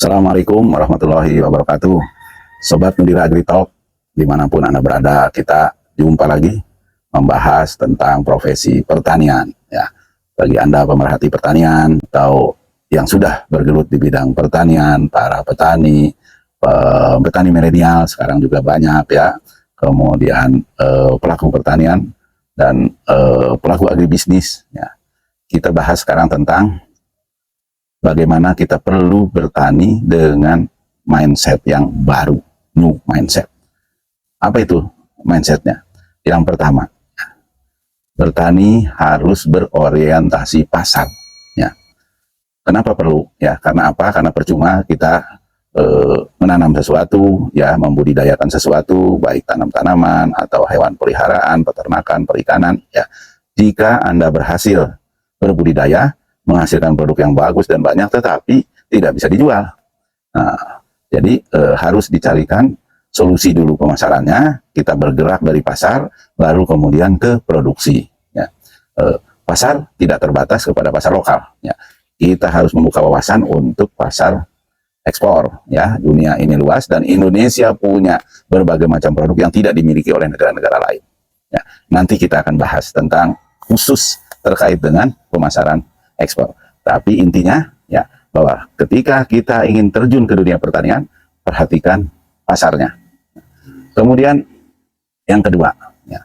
Assalamualaikum warahmatullahi wabarakatuh. Sobat Mundira AgriTalk, dimanapun Anda berada, kita jumpa lagi membahas tentang profesi pertanian. Ya, bagi Anda pemerhati pertanian atau yang sudah bergelut di bidang pertanian, para petani, petani milenial sekarang juga banyak ya. Kemudian pelaku pertanian dan pelaku agribisnis. Ya, kita bahas sekarang tentang bagaimana kita perlu bertani dengan mindset yang baru, new mindset. Apa itu mindsetnya? Yang pertama, bertani harus berorientasi pasar. Ya. Kenapa perlu? Ya, karena apa? Karena percuma kita menanam sesuatu, ya, membudidayakan sesuatu, baik tanam-tanaman atau hewan peliharaan, peternakan, perikanan. Ya, jika Anda berhasil berbudidaya, menghasilkan produk yang bagus dan banyak, tetapi tidak bisa dijual. Nah, jadi harus dicarikan solusi dulu pemasarannya. Kita bergerak dari pasar, baru kemudian ke produksi. Ya. Pasar tidak terbatas kepada pasar lokal. Ya. Kita harus membuka wawasan untuk pasar ekspor. Ya, dunia ini luas dan Indonesia punya berbagai macam produk yang tidak dimiliki oleh negara-negara lain. Ya. Nanti kita akan bahas tentang khusus terkait dengan pemasaran ekspor. Tapi intinya ya bahwa ketika kita ingin terjun ke dunia pertanian, perhatikan pasarnya. Kemudian yang kedua, ya,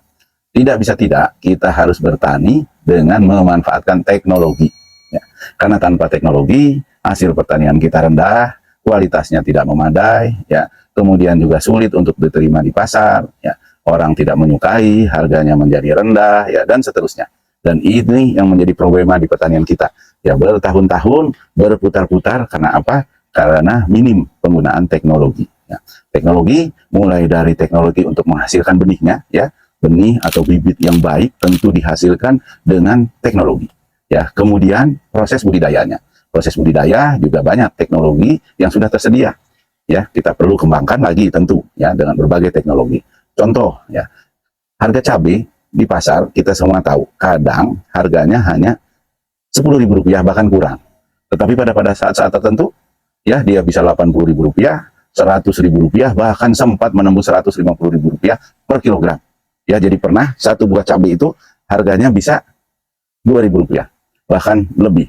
tidak bisa tidak kita harus bertani dengan memanfaatkan teknologi. Ya. Karena tanpa teknologi hasil pertanian kita rendah, kualitasnya tidak memadai, ya. Kemudian juga sulit untuk diterima di pasar, ya. Orang tidak menyukai, harganya menjadi rendah, ya, dan seterusnya. Dan ini yang menjadi problema di pertanian kita. Ya, bertahun-tahun berputar-putar karena apa? Karena minim penggunaan teknologi. Ya. Teknologi mulai dari teknologi untuk menghasilkan benihnya, ya, benih atau bibit yang baik tentu dihasilkan dengan teknologi. Ya, kemudian proses budidayanya. Proses budidaya juga banyak teknologi yang sudah tersedia. Ya, kita perlu kembangkan lagi tentu ya dengan berbagai teknologi. Contoh ya, harga cabai di pasar kita semua tahu kadang harganya hanya Rp10.000 bahkan kurang, tetapi pada saat-saat tertentu ya dia bisa Rp80.000, Rp100.000, bahkan sempat menembus Rp150.000 per kilogram. Ya, jadi pernah satu buah cabai itu harganya bisa Rp2.000 bahkan lebih.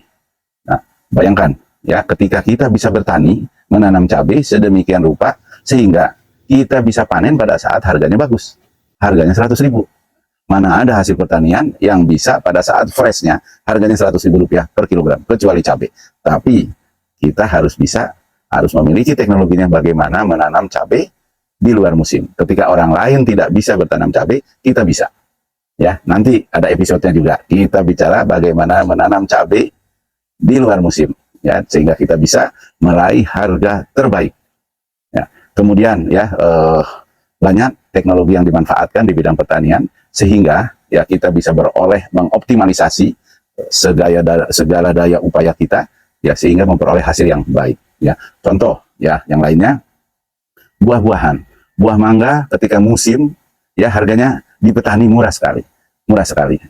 Nah, bayangkan ya, ketika kita bisa bertani menanam cabai sedemikian rupa sehingga kita bisa panen pada saat harganya bagus, harganya Rp100.000. Mana ada hasil pertanian yang bisa pada saat freshnya harganya Rp100.000 per kilogram, kecuali cabai. Tapi kita harus memiliki teknologinya bagaimana menanam cabai di luar musim. Ketika orang lain tidak bisa bertanam cabai, kita bisa. Ya, nanti ada episodenya juga. Kita bicara bagaimana menanam cabai di luar musim, ya, sehingga kita bisa meraih harga terbaik. Ya, kemudian ya banyak teknologi yang dimanfaatkan di bidang pertanian sehingga ya kita bisa beroleh mengoptimalisasi segala daya upaya kita ya sehingga memperoleh hasil yang baik ya. Contoh ya yang lainnya, buah-buahan, buah mangga ketika musim ya harganya di petani murah sekali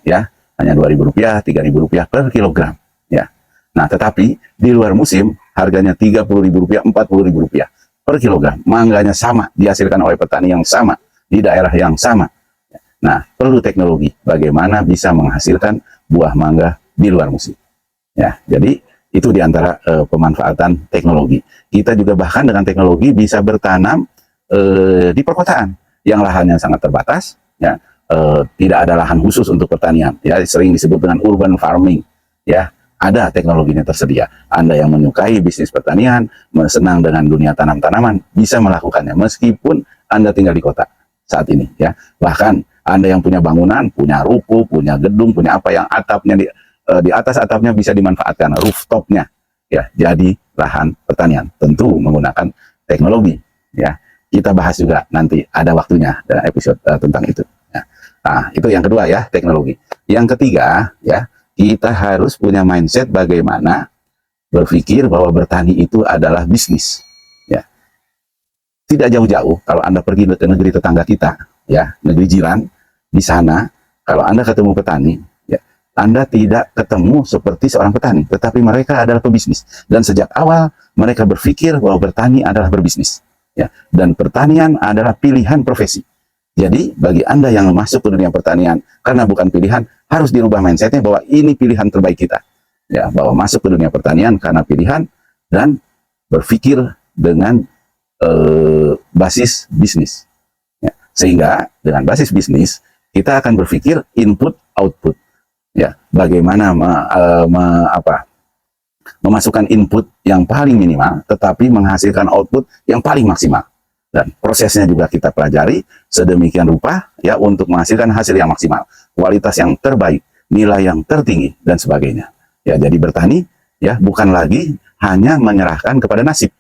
ya, hanya Rp2.000, Rp3.000 per kilogram ya. Nah, tetapi di luar musim harganya Rp30.000, Rp40.000 per kilogram. Mangganya sama, dihasilkan oleh petani yang sama di daerah yang sama. Nah, perlu teknologi bagaimana bisa menghasilkan buah mangga di luar musim. Ya, jadi itu diantara pemanfaatan teknologi. Kita juga bahkan dengan teknologi bisa bertanam di perkotaan yang lahannya sangat terbatas. Ya, tidak ada lahan khusus untuk pertanian. Ya, sering disebut dengan urban farming. Ya, ada teknologinya tersedia. Anda yang menyukai bisnis pertanian, senang dengan dunia tanam-tanaman, bisa melakukannya meskipun Anda tinggal di kota saat ini ya. Bahkan Anda yang punya bangunan, punya ruko, punya gedung, punya apa yang atapnya di atas atapnya bisa dimanfaatkan rooftopnya ya jadi lahan pertanian, tentu menggunakan teknologi ya. Kita bahas juga nanti ada waktunya dalam episode tentang itu ya. Nah, itu yang kedua ya, teknologi. Yang ketiga ya, kita harus punya mindset bagaimana berpikir bahwa bertani itu adalah bisnis ya. Tidak jauh-jauh kalau Anda pergi ke negeri tetangga kita ya, negeri jiran, di sana kalau Anda ketemu petani ya, Anda tidak ketemu seperti seorang petani, tetapi mereka adalah pebisnis. Dan sejak awal mereka berpikir bahwa bertani adalah berbisnis. Ya, dan pertanian adalah pilihan profesi. Jadi bagi Anda yang masuk ke dunia pertanian karena bukan pilihan, harus dirubah mindsetnya bahwa ini pilihan terbaik kita. Ya, bahwa masuk ke dunia pertanian karena pilihan dan berpikir dengan basis bisnis. Ya, sehingga dengan basis bisnis kita akan berpikir input output. Ya, bagaimana memasukkan input yang paling minimal, tetapi menghasilkan output yang paling maksimal. Dan prosesnya juga kita pelajari sedemikian rupa ya untuk menghasilkan hasil yang maksimal, kualitas yang terbaik, nilai yang tertinggi dan sebagainya. Ya, jadi bertani ya bukan lagi hanya menyerahkan kepada nasib,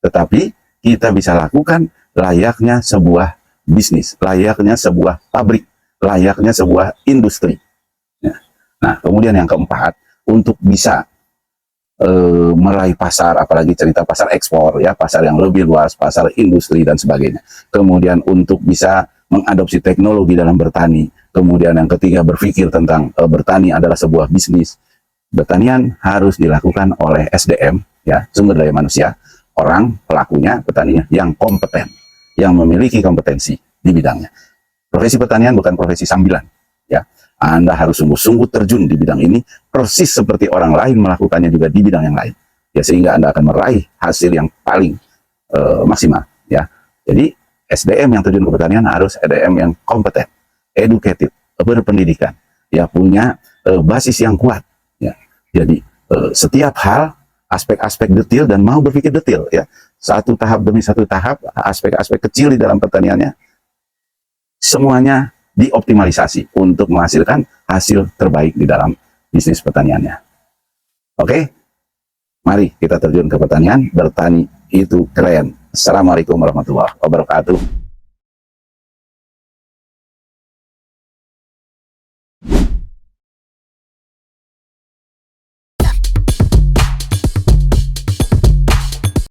tetapi kita bisa lakukan layaknya sebuah bisnis, layaknya sebuah pabrik, layaknya sebuah industri. Nah, kemudian yang keempat, untuk bisa meraih pasar, apalagi cerita pasar ekspor, ya pasar yang lebih luas, pasar industri dan sebagainya. Kemudian untuk bisa mengadopsi teknologi dalam bertani. Kemudian yang ketiga, berpikir tentang bertani adalah sebuah bisnis. Pertanian harus dilakukan oleh SDM, ya sumber daya manusia, orang pelakunya, petaninya yang kompeten, yang memiliki kompetensi di bidangnya. Profesi pertanian bukan profesi sambilan, ya. Anda harus sungguh-sungguh terjun di bidang ini, persis seperti orang lain melakukannya juga di bidang yang lain. Ya, sehingga Anda akan meraih hasil yang paling maksimal. Ya, jadi SDM yang terjun ke pertanian harus SDM yang kompeten, educated, berpendidikan, ya punya basis yang kuat. Ya, jadi setiap hal, aspek-aspek detail dan mau berpikir detail. Ya, satu tahap demi satu tahap, aspek-aspek kecil di dalam pertaniannya, semuanya dioptimalisasi untuk menghasilkan hasil terbaik di dalam bisnis pertaniannya. Oke, mari kita terjun ke pertanian. Bertani itu keren. Assalamualaikum warahmatullahi wabarakatuh.